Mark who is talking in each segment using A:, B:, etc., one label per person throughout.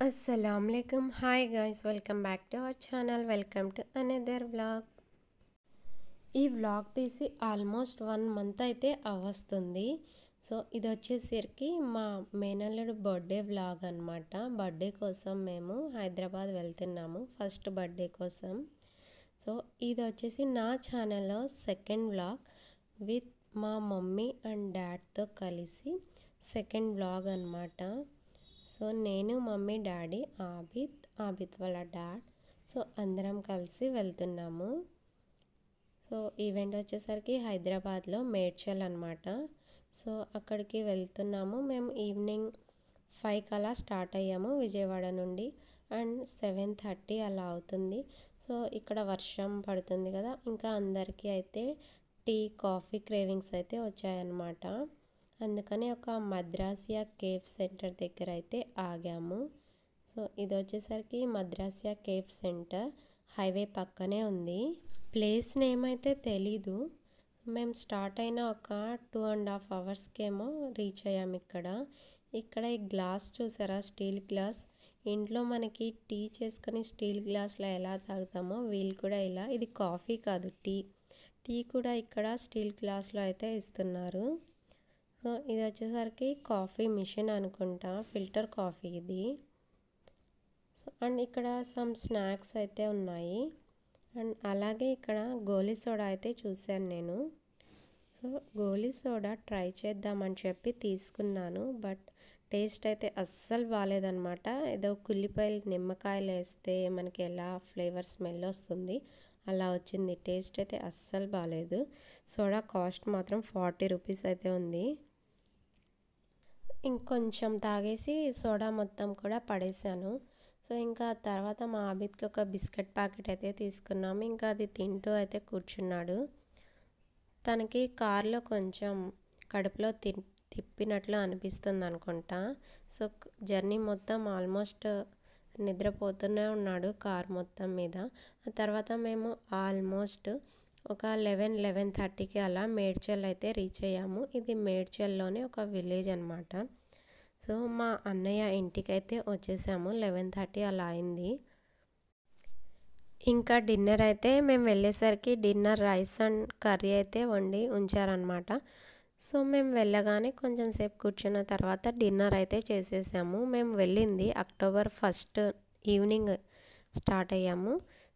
A: Assalamualaikum. Hi guys, welcome back to our channel. Welcome to another vlog. ఈ vlog తీసి almost 1 month అయితే అవస్తుంది. So ఇది వచ్చేసరికి మా మేనల్లుడు బర్త్డే వ్లాగ్ అనమాట. బర్త్డే కోసం మేము హైదరాబాద్ వెళ్తున్నాము, ఫస్ట్ బర్త్డే కోసం. సో ఇది వచ్చేసి నా ఛానల్లో సెకండ్ వ్లాగ్ విత్ మా మమ్మీ అండ్ డాడ్తో కలిసి సెకండ్ వ్లాగ్ అనమాట. సో నేను మమ్మీ డాడీ ఆబిద్ వాళ్ళ డాడ్, సో అందరం కలిసి వెళ్తున్నాము. సో ఈవెంట్ వచ్చేసరికి హైదరాబాద్లో మేడ్చల్ అనమాట. సో అక్కడికి వెళ్తున్నాము. మేము ఈవినింగ్ 5 అలా స్టార్ట్ అయ్యాము విజయవాడ నుండి, అండ్ 7:30 అలా అవుతుంది. సో ఇక్కడ వర్షం పడుతుంది కదా, ఇంకా అందరికీ అయితే టీ కాఫీ క్రేవింగ్స్ అయితే వచ్చాయన్నమాట. అందుకని ఒక మద్రాసియా కేఫ్ సెంటర్ దగ్గర అయితే ఆగాము. సో ఇది వచ్చేసరికి మద్రాసియా కేఫ్ సెంటర్ హైవే పక్కనే ఉంది. ప్లేస్ నేమ్ అయితే తెలీదు. మేము స్టార్ట్ అయిన ఒక 2.5 అవర్స్కేమో రీచ్ అయ్యాము. ఇక్కడ ఈ గ్లాస్ చూసారా, స్టీల్ గ్లాస్. ఇంట్లో మనకి టీ చేసుకొని స్టీల్ గ్లాస్లో ఎలా తాగుతామో వీళ్ళు కూడా ఇలా. ఇది కాఫీ కాదు, టీ కూడా ఇక్కడ స్టీల్ గ్లాస్లో అయితే ఇస్తున్నారు. సో ఇది వచ్చేసరికి కాఫీ మిషన్ అనుకుంటా, ఫిల్టర్ కాఫీ ఇది. సో అండ్ ఇక్కడ సమ్ స్నాక్స్ అయితే ఉన్నాయి. అండ్ అలాగే ఇక్కడ గోలీ సోడా అయితే చూశాను నేను. సో గోలీ సోడా ట్రై చేద్దామని చెప్పి తీసుకున్నాను, బట్ టేస్ట్ అయితే అస్సలు బాగాలేదన్నమాట. ఏదో కుల్లిపాయలు నిమ్మకాయలు వేస్తే మనకి ఎలా ఫ్లేవర్ స్మెల్ వస్తుంది అలా వచ్చింది. టేస్ట్ అయితే అస్సలు బాగాలేదు. సోడా కాస్ట్ మాత్రం 40 రూపీస్ అయితే ఉంది. ఇంకొంచెం తాగేసి సోడా మొత్తం కూడా పడేసాను. సో ఇంకా తర్వాత మా ఆబిద్కి ఒక బిస్కెట్ ప్యాకెట్ అయితే తీసుకున్నాము. ఇంకా అది తింటూ అయితే కూర్చున్నాడు. తనకి కార్లో కొంచెం కడుపులో తిప్పినట్లు అనిపిస్తుంది అనుకుంటా. సో జర్నీ మొత్తం ఆల్మోస్ట్ నిద్రపోతూనే ఉన్నాడు కార్ మొత్తం మీద. ఆ తర్వాత మేము ఆల్మోస్ట్ ఒక 11:30కి అలా మేడ్చల్ అయితే రీచ్ అయ్యాము. ఇది మేడ్చల్లోనే ఒక విలేజ్ అనమాట. సో మా అన్నయ్య ఇంటికి అయితే వచ్చేసాము. 11:30 అలా అయింది. ఇంకా డిన్నర్ అయితే మేము వెళ్ళేసరికి డిన్నర్ రైస్ అండ్ కర్రీ అయితే వండి ఉంచారనమాట. సో మేము వెళ్ళగానే కొంచెం సేపు కూర్చున్న తర్వాత డిన్నర్ అయితే చేసేసాము. మేము వెళ్ళింది October 1 ఈవినింగ్ స్టార్ట్ అయ్యాము.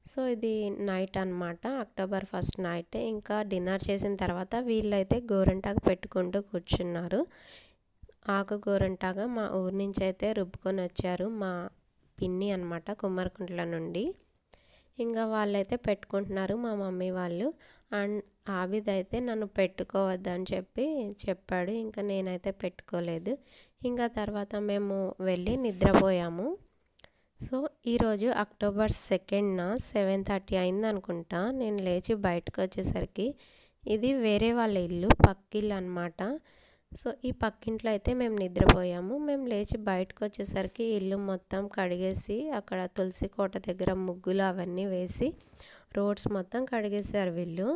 A: సో ఇది నైట్ అనమాట, October 1 నైట్. ఇంకా డిన్నర్ చేసిన తర్వాత వీళ్ళైతే గోరంటాకు పెట్టుకుంటూ కూర్చున్నారు. ఆకు గోరంటాగా మా ఊరి నుంచి అయితే రుబ్బుకొని వచ్చారు మా పిన్ని అనమాట, కుమ్మరకుంట్ల నుండి. ఇంకా వాళ్ళైతే పెట్టుకుంటున్నారు మా మమ్మీ వాళ్ళు. అండ్ ఆబిద్ అయితే నన్ను పెట్టుకోవద్దని చెప్పాడు. ఇంకా నేనైతే పెట్టుకోలేదు. ఇంకా తర్వాత మేము వెళ్ళి నిద్రపోయాము. సో ఈరోజు October 2న 7:30 అయింది అనుకుంటా. నేను లేచి బయటకు వచ్చేసరికి ఇది వేరే వాళ్ళ ఇల్లు, పక్కిల్లు అనమాట. సో ఈ పక్కింట్లో అయితే మేము నిద్రపోయాము. మేము లేచి బయటకు వచ్చేసరికి ఇల్లు మొత్తం కడిగేసి అక్కడ తులసి కోట దగ్గర ముగ్గులు అవన్నీ వేసి రోడ్స్ మొత్తం కడిగేశారు వీళ్ళు.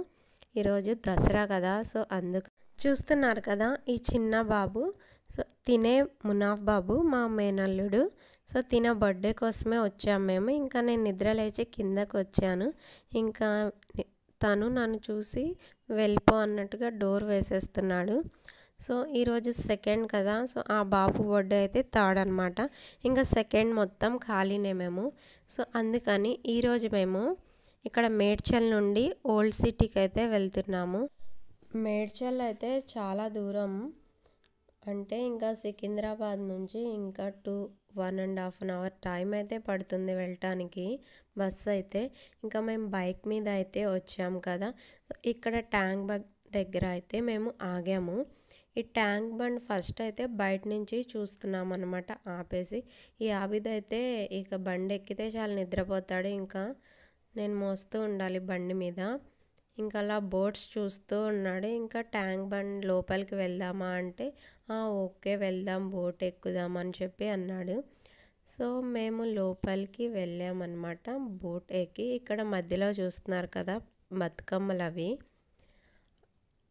A: ఈరోజు దసరా కదా, సో అందుకు చూస్తున్నారు కదా ఈ చిన్న బాబు. సో తినే మునాఫ్ బాబు మా మేనల్లుడు. సో తిన బర్త్డే కోసమే వచ్చాము మేము. ఇంకా నేను నిద్ర లేచి కిందకు వచ్చాను. ఇంకా తను నన్ను చూసి వెళ్ళిపో అన్నట్టుగా డోర్ వేసేస్తున్నాడు. సో ఈరోజు సెకండ్ కదా, సో ఆ బాబు బర్త్డే అయితే థర్డ్ అనమాట. ఇంకా సెకండ్ మొత్తం ఖాళీనే మేము. సో అందుకని ఈరోజు మేము ఇక్కడ మేడ్చల్ నుండి ఓల్డ్ సిటీకి అయితే వెళ్తున్నాము. మేడ్చల్ అయితే చాలా దూరం, అంటే ఇంకా సికింద్రాబాద్ నుంచి ఇంకా 1.5 అవర్ టైం అయితే పడుతుంది వెళ్ళటానికి బస్సు అయితే. ఇంకా మేము బైక్ మీద అయితే వచ్చాము కదా. ఇక్కడ ట్యాంక్ బండ్ దగ్గర అయితే మేము ఆగాము. ఈ ట్యాంక్ బండ్ ఫస్ట్ అయితే బయట నుంచి చూస్తున్నాం అనమాట ఆపేసి. ఈ ఆబిద్ అయితే ఇక బండి ఎక్కితే చాలా నిద్రపోతాడు. ఇంకా నేను మోస్తూ ఉండాలి బండి మీద. ఇంకా అలా బోట్స్ చూస్తూ ఉన్నాడు. ఇంకా ట్యాంక్ బండ్ లోపలికి వెళ్దామా అంటే ఓకే వెళ్దాం, బోట్ ఎక్కుదాం అని చెప్పి అన్నాడు. సో మేము లోపలికి వెళ్ళామన్నమాట బోట్ ఎక్కి. ఇక్కడ మధ్యలో చూస్తున్నారు కదా బతుకమ్మలు అవి.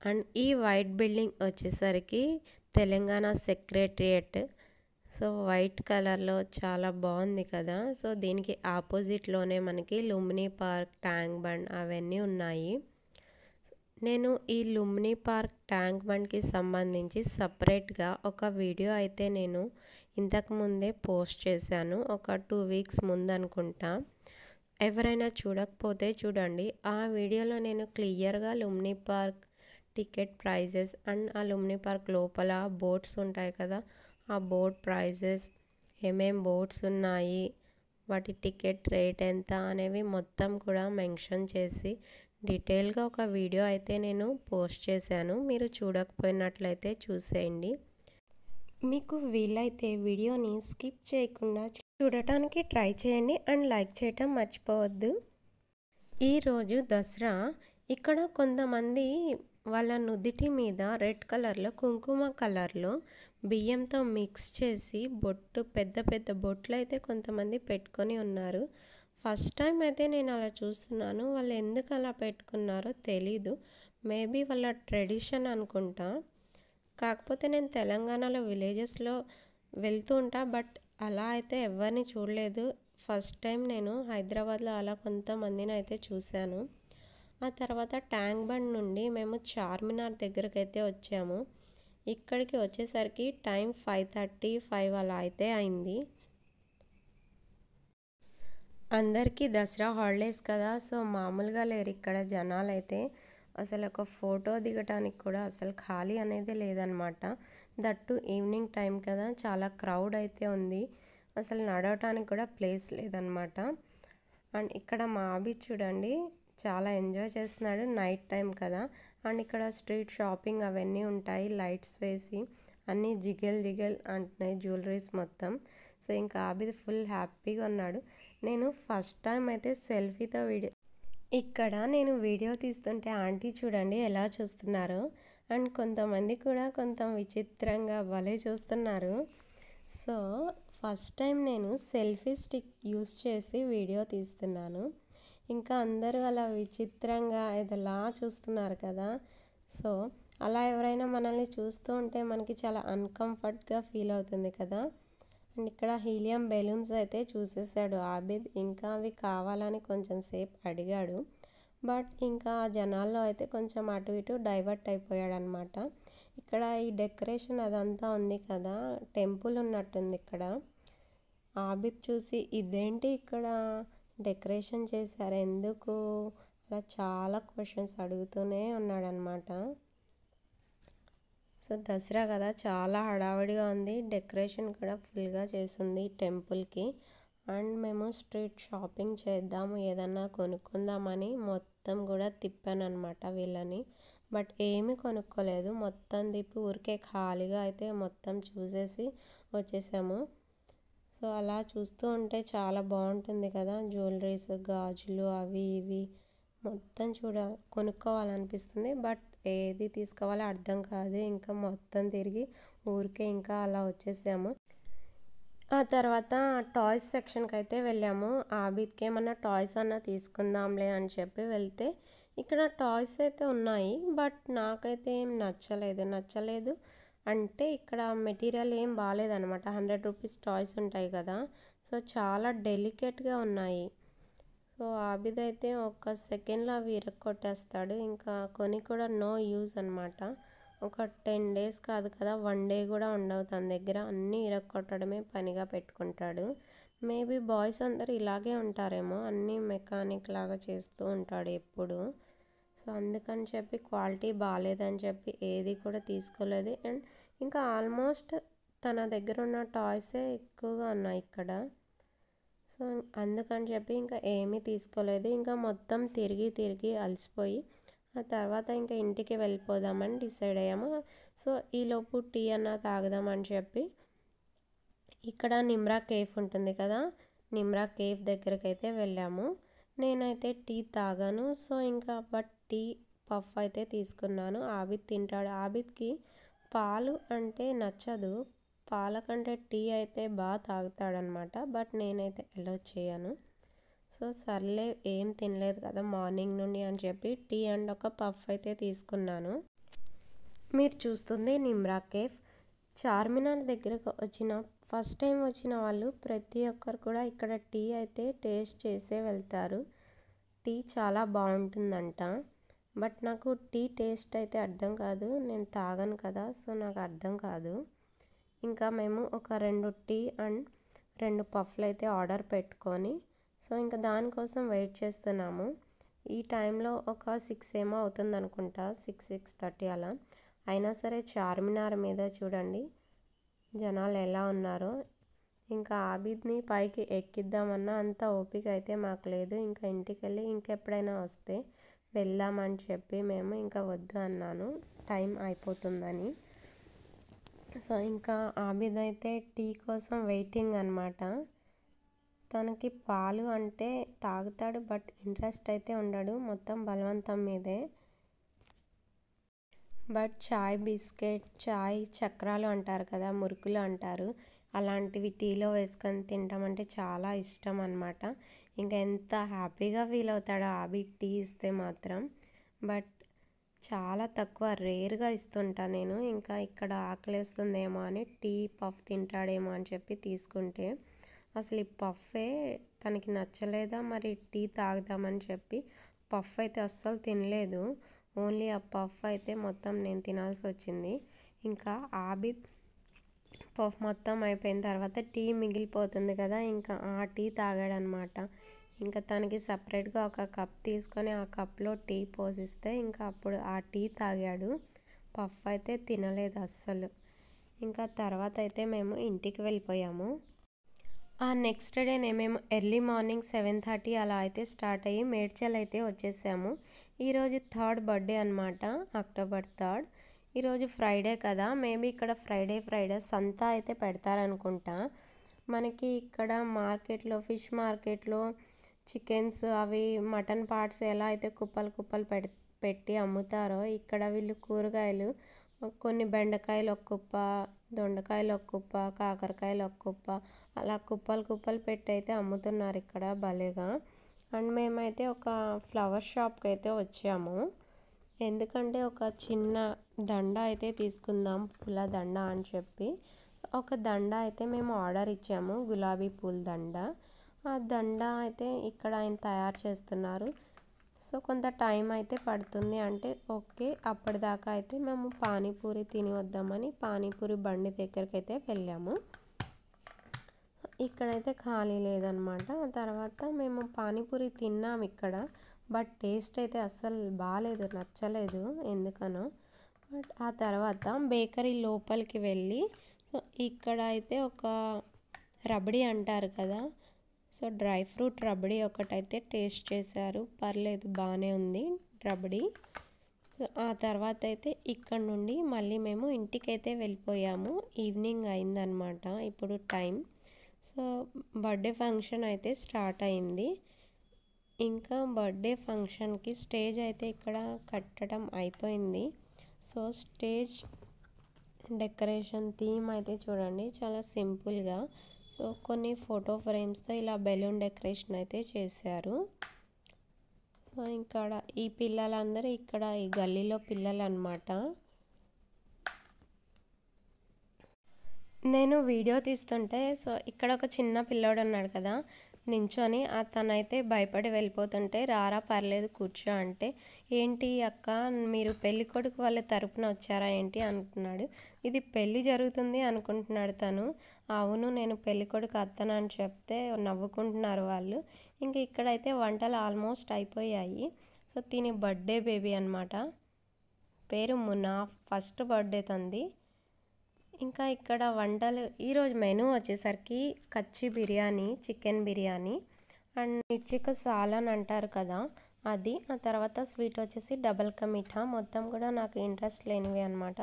A: అండ్ ఈ వైట్ బిల్డింగ్ వచ్చేసరికి తెలంగాణ సెక్రటరియట్. సో వైట్ కలర్లో చాలా బాగుంది కదా. సో దీనికి ఆపోజిట్లోనే మనకి లుంబిని పార్క్, ట్యాంక్ బండ్ అవన్నీ ఉన్నాయి. నేను ఈ లుంబిని పార్క్, ట్యాంక్ బండ్కి సంబంధించి సపరేట్గా ఒక వీడియో అయితే నేను ఇంతకుముందే పోస్ట్ చేశాను, ఒక 2 వీక్స్ ముందు అనుకుంటా. ఎవరైనా చూడకపోతే చూడండి. ఆ వీడియోలో నేను క్లియర్గా Lumbini park ticket prices and ఆ లుంబిని పార్క్ లోపల బోట్స్ ఉంటాయి కదా, ఆ బోట్ ప్రైజెస్, ఏమేం బోట్స్ ఉన్నాయి, వాటి టికెట్ రేట్ ఎంత అనేవి మొత్తం కూడా మెన్షన్ చేసి డీటెయిల్గా ఒక వీడియో అయితే నేను పోస్ట్ చేశాను. మీరు చూడకపోయినట్లయితే చూసేయండి. మీకు వీలైతే వీడియోని స్కిప్ చేయకుండా చూడటానికి ట్రై చేయండి అండ్ లైక్ చేయటం మర్చిపోవద్దు. ఈరోజు దసరా. ఇక్కడ కొంతమంది వాళ్ళ నుదిటి మీద రెడ్ కలర్లో, కుంకుమ కలర్లో బియ్యంతో మిక్స్ చేసి బొట్టు, పెద్ద పెద్ద బొట్లు అయితే కొంతమంది పెట్టుకొని ఉన్నారు. ఫస్ట్ టైం అయితే నేను అలా చూస్తున్నాను. వాళ్ళు ఎందుకు అలా పెట్టుకున్నారో తెలీదు. మేబీ వాళ్ళ ట్రెడిషన్ అనుకుంటా. కాకపోతే నేను తెలంగాణలో విలేజెస్లో వెళ్తూ ఉంటా, బట్ అలా అయితే ఎవరిని చూడలేదు. ఫస్ట్ టైం నేను హైదరాబాద్లో అలా కొంతమందిని అయితే చూశాను. ఆ తర్వాత ట్యాంక్ బండ్ నుండి మేము చార్మినార్ దగ్గరికి అయితే వచ్చాము. ఇక్కడికి వచ్చేసరికి టైం 5:30, 5 అలా అయితే అయింది. అందరికీ దసరా హాలిడేస్ కదా. సో మామూలుగా లేరు ఇక్కడ జనాలు అయితే. అసలు ఒక ఫోటో దిగటానికి కూడా అసలు ఖాళీ అనేది లేదనమాట. దట్టు ఈవినింగ్ టైం కదా, చాలా క్రౌడ్ అయితే ఉంది. అసలు నడవటానికి కూడా ప్లేస్ లేదనమాట. అండ్ ఇక్కడ మా అభి చూడండి చాలా ఎంజాయ్ చేస్తున్నాడు, నైట్ టైం కదా. అండ్ ఇక్కడ స్ట్రీట్ షాపింగ్ అవన్నీ ఉంటాయి, లైట్స్ వేసి అన్నీ జిగెల్ జిగెల్ అంటున్నాయి జ్యువెలరీస్ మొత్తం. సో ఇంకా అభిది ఫుల్ హ్యాపీగా ఉన్నాడు. నేను ఫస్ట్ టైం అయితే సెల్ఫీతో ఇక్కడ నేను వీడియో తీస్తుంటే ఆంటీ చూడండి ఎలా చూస్తున్నారు. అండ్ కొంతమంది కూడా కొంత విచిత్రంగా భలే చూస్తున్నారు. సో ఫస్ట్ టైం నేను సెల్ఫీ స్టిక్ యూస్ చేసి వీడియో తీస్తున్నాను. ఇంకా అందరూ అలా విచిత్రంగా ఇదిలా చూస్తున్నారు కదా. సో అలా ఎవరైనా మనల్ని చూస్తూ ఉంటే మనకి చాలా అన్కంఫర్ట్గా ఫీల్ అవుతుంది కదా. అండ్ ఇక్కడ హీలియం బెలూన్స్ అయితే చూసేసాడు ఆబిద్. ఇంకా అవి కావాలని కొంచెం సేపు అడిగాడు, బట్ ఇంకా జనాల్లో అయితే కొంచెం అటు ఇటు డైవర్ట్ అయిపోయాడు అనమాట. ఇక్కడ ఈ డెకరేషన్ అదంతా ఉంది కదా, టెంపుల్ ఉన్నట్టుంది ఇక్కడ. ఆబిద్ చూసి ఇదేంటి ఇక్కడ డెకరేషన్ చేశారు, ఎందుకు అలా చాలా క్వశ్చన్స్ అడుగుతూనే ఉన్నాడనమాట. సో దసరా కదా, చాలా హడావిడిగా ఉంది. డెకరేషన్ కూడా ఫుల్గా చేసింది టెంపుల్కి. అండ్ మేము స్ట్రీట్ షాపింగ్ చేద్దాము, ఏదన్నా కొనుక్కుందామని మొత్తం కూడా తిప్పాను అనమాట వీళ్ళని. బట్ ఏమీ కొనుక్కోలేదు. మొత్తం తిప్పి ఊరికే ఖాళీగా అయితే మొత్తం చూసేసి వచ్చేసాము. సో అలా చూస్తూ ఉంటే చాలా బాగుంటుంది కదా, జ్యువెలరీస్, గాజులు అవి ఇవి మొత్తం కొనుక్కోవాలనిపిస్తుంది. బట్ ఏది తీసుకోవాలో అర్థం కాదు. ఇంకా మొత్తం తిరిగి ఊరికే ఇంకా అలా వచ్చేసాము. ఆ తర్వాత టాయ్స్ సెక్షన్కి అయితే వెళ్ళాము. ఆబిద్కి ఏమన్నా టాయ్స్ అన్నా తీసుకుందాంలే అని చెప్పి వెళ్తే ఇక్కడ టాయ్స్ అయితే ఉన్నాయి, బట్ నాకైతే ఏం నచ్చలేదు. అంటే ఇక్కడ మెటీరియల్ ఏం బాగాలేదనమాట. 100 రూపీస్ టాయ్స్ ఉంటాయి కదా, సో చాలా డెలికేట్గా ఉన్నాయి. సో ఆబిద్ అయితే ఒక సెకండ్లో అవి ఇరక్కొట్టేస్తాడు. ఇంకా కొని కూడా నో యూజ్ అనమాట. ఒక 10 డేస్ కాదు కదా, 1 డే కూడా ఉండవు తన దగ్గర. అన్నీ ఇరక్కొట్టడమే పనిగా పెట్టుకుంటాడు. మేబీ బాయ్స్ అందరు ఇలాగే ఉంటారేమో, అన్నీ మెకానిక్ లాగా చేస్తూ ఉంటాడు ఎప్పుడు. సో అందుకని చెప్పి క్వాలిటీ బాగాలేదని చెప్పి ఏది కూడా తీసుకోలేదు. అండ్ ఇంకా ఆల్మోస్ట్ తన దగ్గర ఉన్న టాయ్సే ఎక్కువగా ఉన్నాయి ఇక్కడ. సో అందుకని చెప్పి ఇంకా ఏమీ తీసుకోలేదు. ఇంకా మొత్తం తిరిగి అలసిపోయి ఆ తర్వాత ఇంకా ఇంటికి వెళ్ళిపోదామని డిసైడ్ అయ్యాము. సో ఈలోపు టీ అన్నా తాగుదామని చెప్పి ఇక్కడ నిమ్రా కేఫ్ ఉంటుంది కదా, నిమ్రా కేఫ్ దగ్గరికి అయితే వెళ్ళాము. నేనైతే టీ తాగాను. సో ఇంకా బట్ టీ పఫ్ అయితే తీసుకున్నాను. ఆబిద్ తింటాడు. ఆబిద్కి పాలు అంటే నచ్చదు, పాల కంటే టీ అయితే బాగా తాగుతాడనమాట. బట్ నేనైతే అలో చేయను. సో సర్లే ఏం తినలేదు కదా మార్నింగ్ నుండి అని చెప్పి టీ అండ్ ఒక పఫ్ అయితే తీసుకున్నాను. మీరు చూస్తుంది నిమ్రా కేఫ్. చార్మినార్ దగ్గరకు వచ్చిన ఫస్ట్ టైం వచ్చిన వాళ్ళు ప్రతి ఒక్కరు కూడా ఇక్కడ టీ అయితే టేస్ట్ చేసే వెళ్తారు. టీ చాలా బాగుంటుందంట. బట్ నాకు టీ టేస్ట్ అయితే అర్థం కాదు, నేను తాగను కదా, సో నాకు అర్థం కాదు. ఇంకా మేము ఒక 2 టీ అండ్ 2 పఫ్లు అయితే ఆర్డర్ పెట్టుకొని సో ఇంకా దానికోసం వెయిట్ చేస్తున్నాము. ఈ టైంలో ఒక 6 ఏమో అవుతుంది అనుకుంటా, 6:30 అలా. అయినా సరే చార్మినార్ మీద చూడండి జనాలు ఎలా ఉన్నారో. ఇంకా ఆబిద్ని పైకి ఎక్కిద్దామన్నా అంత ఓపిక అయితే మాకు లేదు. ఇంకా ఇంటికి వెళ్ళి ఇంకెప్పుడైనా వస్తే వెళ్దామని చెప్పి మేము ఇంకా వద్దు అన్నాను, టైం అయిపోతుందని. సో ఇంకా ఆబిద్ అయితే టీ కోసం వెయిటింగ్ అనమాట. తనకి పాలు అంటే తాగుతాడు, బట్ ఇంట్రెస్ట్ అయితే ఉండడు, మొత్తం బలవంతం మీదే. బట్ చాయ్ బిస్కెట్, చాయ్ చక్రాలు అంటారు కదా, మురుకులు అంటారు, అలాంటివి టీలో వేసుకొని తింటామంటే చాలా ఇష్టం అనమాట. ఇంకా ఎంత హ్యాపీగా ఫీల్ అవుతాడో ఆబిడ్ టీ ఇస్తే మాత్రం. బట్ చాలా తక్కువ, రేర్గా ఇస్తుంటా నేను. ఇంకా ఇక్కడ ఆకలేస్తుందేమో అని టీ పఫ్ తింటాడేమో అని చెప్పి తీసుకుంటే అసలు ఈ పఫే తనకి నచ్చలేదా మరి టీ తాగుదామని చెప్పి పఫ్ అయితే అస్సలు తినలేదు. ఓన్లీ ఆ పఫ్ అయితే మొత్తం నేను తినాల్సి వచ్చింది. ఇంకా ఆబిద్ పఫ్ మొత్తం అయిపోయిన తర్వాత టీ మిగిలిపోతుంది కదా, ఇంకా ఆ టీ తాగాడనమాట. ఇంకా తనకి సపరేట్గా ఒక కప్ తీసుకొని ఆ కప్లో టీ పోసిస్తే ఇంకా అప్పుడు ఆ టీ తాగాడు. పఫ్ అయితే తినలేదు అస్సలు. ఇంకా తర్వాత అయితే మేము ఇంటికి వెళ్ళిపోయాము. ఆ నెక్స్ట్ డేనే మేము ఎర్లీ మార్నింగ్ 7:30 అలా అయితే స్టార్ట్ అయ్యి మేడ్చల్ అయితే వచ్చేసాము. ఈరోజు 3rd బర్త్డే అనమాట, అక్టోబర్ 3rd. ఈరోజు ఫ్రైడే కదా, మేబీ ఇక్కడ ఫ్రైడే సంత అయితే పెడతారనుకుంటా. మనకి ఇక్కడ మార్కెట్లో, ఫిష్ మార్కెట్లో చికెన్స్ అవి మటన్ పార్ట్స్ ఎలా అయితే కుప్పలు పెట్టి అమ్ముతారో, ఇక్కడ వీళ్ళు కూరగాయలు కొన్ని బెండకాయలు ఒక కుప్ప, దొండకాయలు ఒక కుప్ప, కాకరకాయలు ఒక కుప్ప, అలా కుప్పలు పెట్టి అయితే అమ్ముతున్నారు ఇక్కడ భలేగా. అండ్ మేమైతే ఒక ఫ్లవర్ షాప్కి అయితే వచ్చాము. ఎందుకంటే ఒక చిన్న దండ అయితే తీసుకుందాం, పూల దండ అని చెప్పి ఒక దండ అయితే మేము ఆర్డర్ ఇచ్చాము, గులాబీ పూల దండ. ఆ దండ అయితే ఇక్కడ ఆయన తయారు చేస్తున్నారు. సో కొంత టైం అయితే పడుతుంది అంటే ఓకే. అప్పటిదాకా అయితే మేము పానీపూరి తిని వద్దామని పానీపూరి బండి దగ్గరికి అయితే వెళ్ళాము. ఇక్కడైతే ఖాళీ లేదనమాట. తర్వాత మేము పానీపూరి తిన్నాం ఇక్కడ, బట్ టేస్ట్ అయితే అస్సలు బాగాలేదు, నచ్చలేదు ఎందుకనో. బట్ ఆ తర్వాత బేకరీ లోపలికి వెళ్ళి సో ఇక్కడ అయితే ఒక రబడీ అంటారు కదా, సో డ్రై ఫ్రూట్ రబడీ ఒకటైతే టేస్ట్ చేశారు, పర్లేదు బాగానే ఉంది రబడీ. సో ఆ తర్వాత అయితే ఇక్కడ నుండి మళ్ళీ మేము ఇంటికైతే వెళ్ళిపోయాము. ఈవినింగ్ అయిందనమాట ఇప్పుడు టైం. సో బర్త్డే ఫంక్షన్ అయితే స్టార్ట్ అయింది. ఇంకా బర్త్డే ఫంక్షన్కి స్టేజ్ అయితే ఇక్కడ కట్టడం అయిపోయింది. సో స్టేజ్ డెకరేషన్ థీమ్ అయితే చూడండి చాలా సింపుల్గా. సో కొన్ని ఫోటో ఫ్రేమ్స్తో ఇలా బెలూన్ డెకరేషన్ అయితే చేశారు. సో ఇక్కడ ఈ పిల్లలందరూ ఇక్కడ ఈ గల్లీలో పిల్లలు అనమాట. నేను వీడియో తీస్తుంటే సో ఇక్కడ ఒక చిన్న పిల్లోడు ఉన్నాడు కదా నించొని, అతనైతే భయపడి వెళ్ళిపోతుంటే రారా పర్లేదు కూర్చో అంటే, ఏంటి అక్క మీరు పెళ్ళి కొడుకు వాళ్ళ తరపున వచ్చారా ఏంటి అంటున్నాడు. ఇది పెళ్ళి జరుగుతుంది అనుకుంటున్నాడు తను. అవును నేను పెళ్ళి కొడుకు అత్తను అని చెప్తే నవ్వుకుంటున్నారు వాళ్ళు. ఇంక ఇక్కడైతే వంటలు ఆల్మోస్ట్ అయిపోయాయి. సో తిని బర్త్డే బేబీ అనమాట, పేరు మునా, ఫస్ట్ బర్త్డే తంది. ఇంకా ఇక్కడ వంటలు ఈరోజు మెనూ వచ్చేసరికి కచ్చి బిర్యానీ, చికెన్ బిర్యానీ అండ్ మిర్చిక సాలన్ అంటారు కదా అది. ఆ తర్వాత స్వీట్ వచ్చేసి డబల్ కా మీఠా. మొత్తం కూడా నాకు ఇంట్రెస్ట్ లేనివి అనమాట.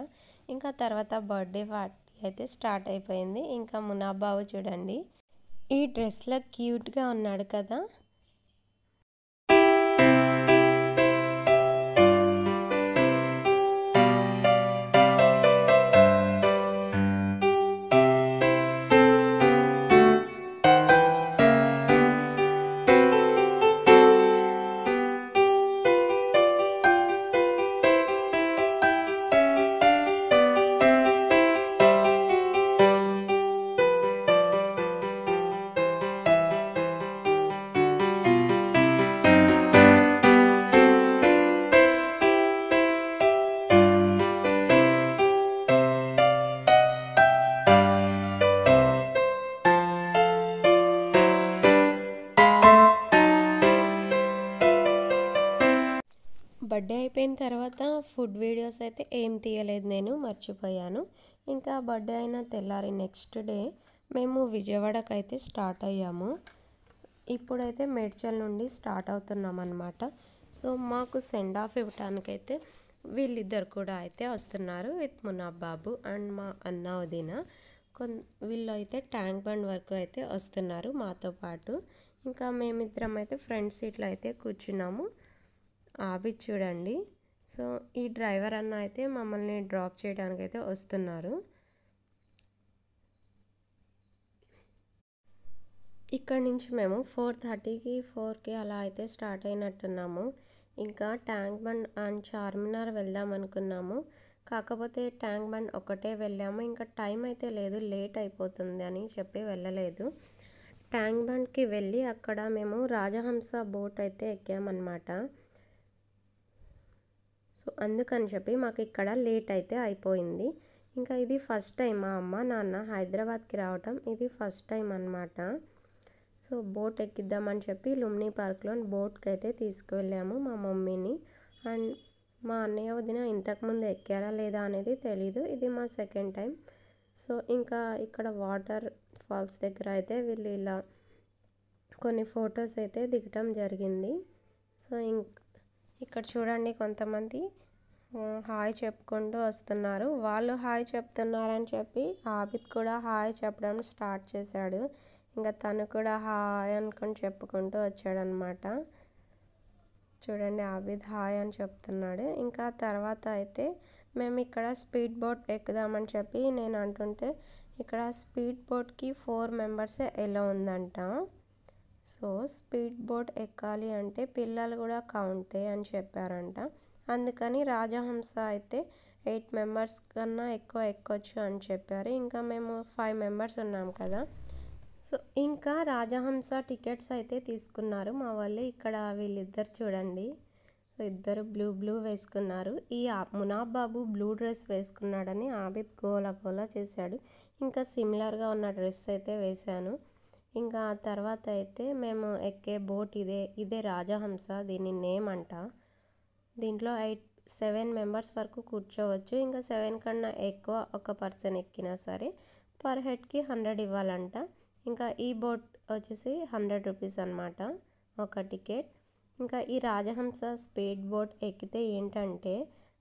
A: ఇంకా తర్వాత బర్త్డే పార్టీ అయితే స్టార్ట్ అయిపోయింది. ఇంకా మునాబాబు చూడండి ఈ డ్రెస్లో క్యూట్గా ఉన్నాడు కదా. బర్త్డే అయిపోయిన తర్వాత ఫుడ్ వీడియోస్ అయితే ఏం తీయలేదు, నేను మర్చిపోయాను. ఇంకా బర్త్డే అయిన తెల్లారి నెక్స్ట్ డే మేము విజయవాడకు అయితే స్టార్ట్ అయ్యాము. ఇప్పుడైతే మేడ్చల్ నుండి స్టార్ట్ అవుతున్నాం అన్నమాట. సో మాకు సెండ్ ఆఫ్ ఇవ్వటానికైతే వీళ్ళిద్దరు కూడా అయితే వస్తున్నారు, విత్ మునాబ్ బాబు అండ్ మా అన్న వదిన. వీళ్ళు అయితే ట్యాంక్ బండ్ వరకు అయితే వస్తున్నారు మాతో పాటు. ఇంకా మేమిద్దరం అయితే ఫ్రంట్ సీట్లో అయితే కూర్చున్నాము. అవి చూడండి. సో ఈ డ్రైవర్ అన్న అయితే మమ్మల్ని డ్రాప్ చేయడానికి అయితే వస్తున్నారు. ఇక్కడ నుంచి మేము 4:30కి 4కి అలా అయితే స్టార్ట్ అయినట్టున్నాము. ఇంకా ట్యాంక్ బండ్ అండ్ చార్మినార్ వెళ్దాం అనుకున్నాము. కాకపోతే ట్యాంక్ బండ్ ఒకటే వెళ్ళాము. ఇంకా టైం అయితే లేదు, లేట్ అయిపోతుంది అని చెప్పి వెళ్ళలేదు. ట్యాంక్ బండ్కి వెళ్ళి అక్కడ మేము రాజహంస బోట్ అయితే ఎక్కామన్నమాట. సో అందుకని చెప్పి మాకు ఇక్కడ లేట్ అయితే అయిపోయింది. ఇంకా ఇది ఫస్ట్ టైం మా అమ్మ నాన్న హైదరాబాద్కి రావటం, ఇది ఫస్ట్ టైం అన్నమాట. సో బోట్ ఎక్కిద్దామని చెప్పి లుమ్ని పార్క్లో బోట్కి అయితే తీసుకువెళ్ళాము మా మమ్మీని. అండ్ మా అన్నయ్య వదిన ఇంతకుముందు ఎక్కారా లేదా అనేది తెలీదు, ఇది మా సెకండ్ టైం. సో ఇంకా ఇక్కడ వాటర్ ఫాల్స్ దగ్గర అయితే వీళ్ళు ఇలా కొన్ని ఫొటోస్ అయితే దిగటం జరిగింది. సో ఇక్కడ చూడండి, కొంతమంది హాయ్ చెప్పుకుంటూ వస్తున్నారు. వాళ్ళు హాయ్ చెప్తున్నారని చెప్పి ఆబిద్ కూడా హాయ్ చెప్పడం స్టార్ట్ చేశాడు. ఇంకా తను కూడా హాయ్ అనుకొని చెప్పుకుంటూ వచ్చాడనమాట. చూడండి, ఆబిద్ హాయ్ అని చెప్తున్నాడు. ఇంకా తర్వాత అయితే మేము ఇక్కడ స్పీడ్ బోట్ ఎక్కుదామని చెప్పి నేను అంటుంటే, ఇక్కడ స్పీడ్ బోట్కి 4 మెంబర్సే ఎలా ఉందంట. సో స్పీడ్ బోట్ ఎక్కాలి అంటే పిల్లలు కూడా కౌంటే అని చెప్పారంట. అందుకని రాజహంస అయితే 8 మెంబర్స్ కన్నా ఎక్కువ ఎక్కొచ్చు అని చెప్పారు. ఇంకా మేము 5 మెంబర్స్ ఉన్నాం కదా. సో ఇంకా రాజహంస టికెట్స్ అయితే తీసుకున్నారు మా వాళ్ళు. ఇక్కడ వీళ్ళిద్దరు చూడండి, ఇద్దరు బ్లూ వేసుకున్నారు. ఈ మునాబ్ బాబు బ్లూ డ్రెస్ వేసుకున్నాడని ఆబిద్ గోల చేశాడు. ఇంకా సిమిలర్గా ఉన్న డ్రెస్ అయితే వేశాను. ఇంకా తర్వాత అయితే మేము ఎక్కే బోట్ ఇదే రాజహంస, దీని నేమ్ అంట. దీంట్లో 7 మెంబర్స్ వరకు కూర్చోవచ్చు. ఇంకా 7 కన్నా ఎక్కువ ఒక పర్సన్ ఎక్కినా సరే పర్ హెడ్కి 100 ఇవ్వాలంట. ఇంకా ఈ బోట్ వచ్చేసి 100 రూపీస్ అనమాట ఒక టికెట్. ఇంకా ఈ రాజహంస స్పీడ్ బోట్ ఎక్కితే ఏంటంటే,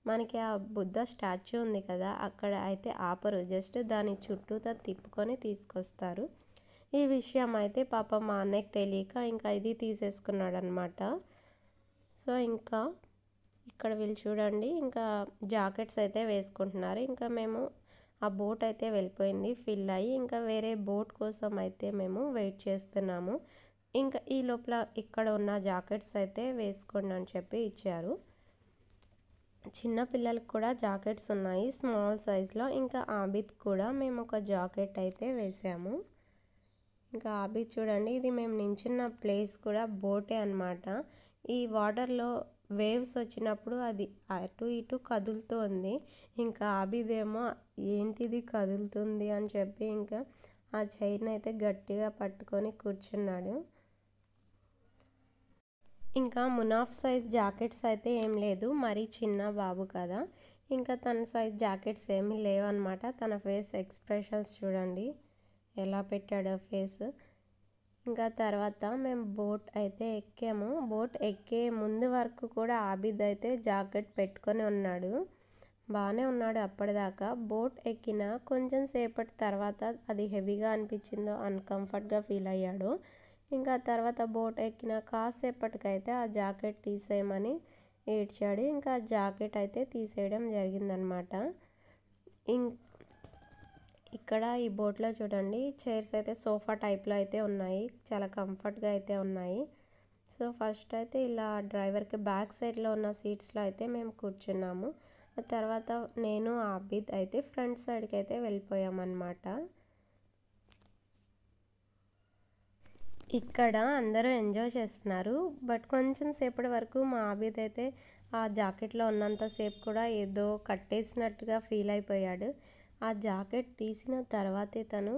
A: మనకి ఆ బుద్ధ స్టాచ్యూ ఉంది కదా, అక్కడ అయితే ఆపరు, జస్ట్ దాని చుట్టూతో తిప్పుకొని తీసుకొస్తారు. ఈ విషయం అయితే పాప మా అన్నయ్యకి తెలియక ఇంకా ఇది తీసేసుకున్నాడు అనమాట. సో ఇంకా ఇక్కడ వీళ్ళు చూడండి, ఇంకా జాకెట్స్ అయితే వేసుకుంటున్నారు. ఇంకా మేము ఆ బోట్ అయితే వెళ్ళిపోయింది ఫిల్ అయ్యి. ఇంకా వేరే బోట్ కోసం అయితే మేము వెయిట్ చేస్తున్నాము. ఇంకా ఈ లోపల ఇక్కడ ఉన్న జాకెట్స్ అయితే వేసుకోండి అని చెప్పి ఇచ్చారు. చిన్న పిల్లలకు కూడా జాకెట్స్ ఉన్నాయి స్మాల్ సైజ్లో. ఇంకా ఆబిద్ కూడా మేము ఒక జాకెట్ అయితే వేసాము. ఇంకా ఆబిద్ చూడండి, ఇది మేము నించున్న ప్లేస్ కూడా బోటే అనమాట. ఈ వాటర్లో వేవ్స్ వచ్చినప్పుడు అది అటు ఇటు కదులుతూ ఉంది. ఇంకా ఆబిద్ ఏమో ఏంటిది కదులుతుంది అని చెప్పి ఇంకా ఆ చైన్ అయితే గట్టిగా పట్టుకొని కూర్చున్నాడు. ఇంకా మునాఫ్ సైజ్ జాకెట్స్ అయితే ఏం లేదు, మరీ చిన్న బాబు కదా, ఇంకా తన సైజ్ జాకెట్స్ ఏమీ లేవన్నమాట. తన ఫేస్ ఎక్స్ప్రెషన్స్ చూడండి ఎలా పెట్టాడో ఫేస్. ఇంకా తర్వాత మేము బోట్ అయితే ఎక్కాము. బోట్ ఎక్కే ముందు వరకు కూడా ఆబిద్ అయితే జాకెట్ పెట్టుకొని ఉన్నాడు, బాగానే ఉన్నాడు అప్పటిదాకా. బోట్ ఎక్కిన కొంచెం సేపటి తర్వాత అది హెవీగా అనిపించిందో, అన్కంఫర్ట్గా ఫీల్ అయ్యాడు. ఇంకా తర్వాత బోట్ ఎక్కిన కాసేపటికైతే ఆ జాకెట్ తీసేయమని ఏడ్చాడు. ఇంకా జాకెట్ అయితే తీసేయడం జరిగిందనమాట. ఇక్కడ ఈ బోట్లో చూడండి, చైర్స్ అయితే సోఫా టైప్లో అయితే ఉన్నాయి, చాలా కంఫర్ట్గా అయితే ఉన్నాయి. సో ఫస్ట్ అయితే ఇలా డ్రైవర్కి బ్యాక్ సైడ్లో ఉన్న సీట్స్లో అయితే మేము కూర్చున్నాము. ఆ తర్వాత నేను ఆబిద్ అయితే ఫ్రంట్ సైడ్కి అయితే వెళ్ళిపోయామన్నమాట. ఇక్కడ అందరూ ఎంజాయ్ చేస్తున్నారు. బట్ కొంచెం సేపటి వరకు మా ఆబిద్ అయితే ఆ జాకెట్లో ఉన్నంతసేపు కూడా ఏదో కట్టేసినట్టుగా ఫీల్ అయిపోయాడు. ఆ జాకెట్ తీసిన తర్వాతే తను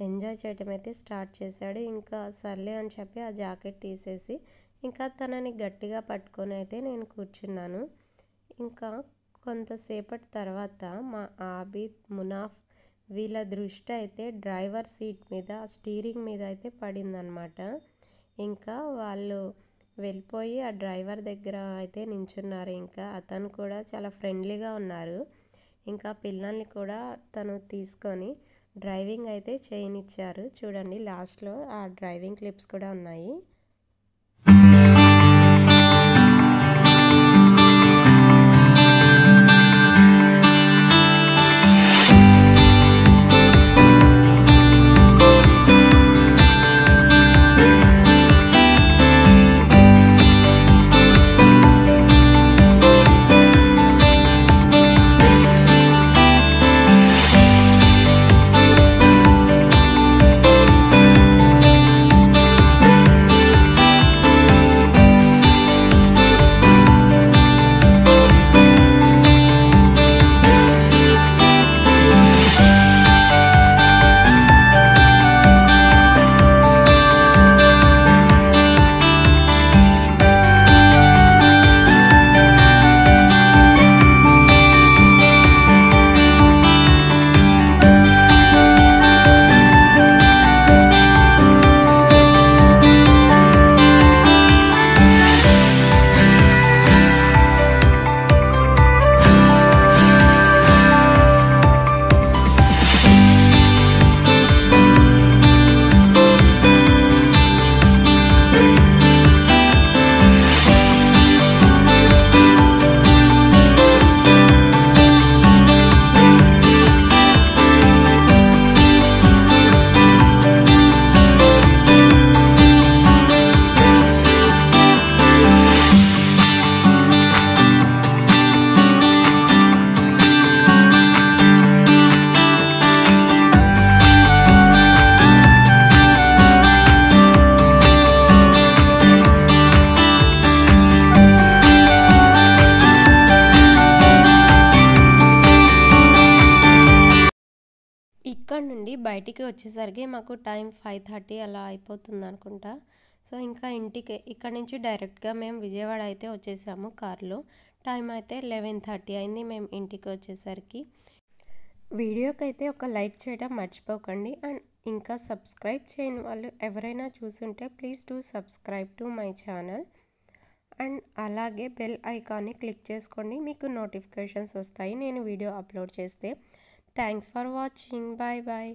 A: ఎంజాయ్ చేయడం అయితే స్టార్ట్ చేశాడు. ఇంకా సర్లే అని చెప్పి ఆ జాకెట్ తీసేసి ఇంకా తనని గట్టిగా పట్టుకొని అయితే నేను కూర్చున్నాను. ఇంకా కొంతసేపటి తర్వాత మా ఆబిద్, మునాఫ్ వీళ్ళ దృష్టి అయితే డ్రైవర్ సీట్ మీద, స్టీరింగ్ మీద అయితే పడిందనమాట. ఇంకా వాళ్ళు వెళ్ళిపోయి ఆ డ్రైవర్ దగ్గర అయితే నించున్నారు. ఇంకా అతను కూడా చాలా ఫ్రెండ్లీగా ఉన్నారు. ఇంకా పిల్లల్ని కూడా తను తీసుకొని డ్రైవింగ్ అయితే చేయనిచ్చారు. చూడండి లాస్ట్లో ఆ డ్రైవింగ్ క్లిప్స్ కూడా ఉన్నాయి. ఇక్కడ నుండి బయటికి వచ్చేసరికి మాకు టైం 5:30 అలా అయిపోతుంది అనుకుంటా. సో ఇంకా ఇక్కడ నుంచి డైరెక్ట్గా మేము విజయవాడ అయితే వచ్చేసాము కార్లో. టైం అయితే 11:30 అయింది మేము ఇంటికి వచ్చేసరికి. వీడియోకి అయితే ఒక లైక్ చేయడం మర్చిపోకండి. అండ్ ఇంకా సబ్స్క్రైబ్ చేయని వాళ్ళు ఎవరైనా చూసుంటే please do subscribe to my channel. And అలాగే బెల్ ఐకాన్ని క్లిక్ చేసుకోండి, మీకు నోటిఫికేషన్స్ వస్తాయి నేను వీడియో అప్లోడ్ చేస్తే. Thanks for watching. Bye bye.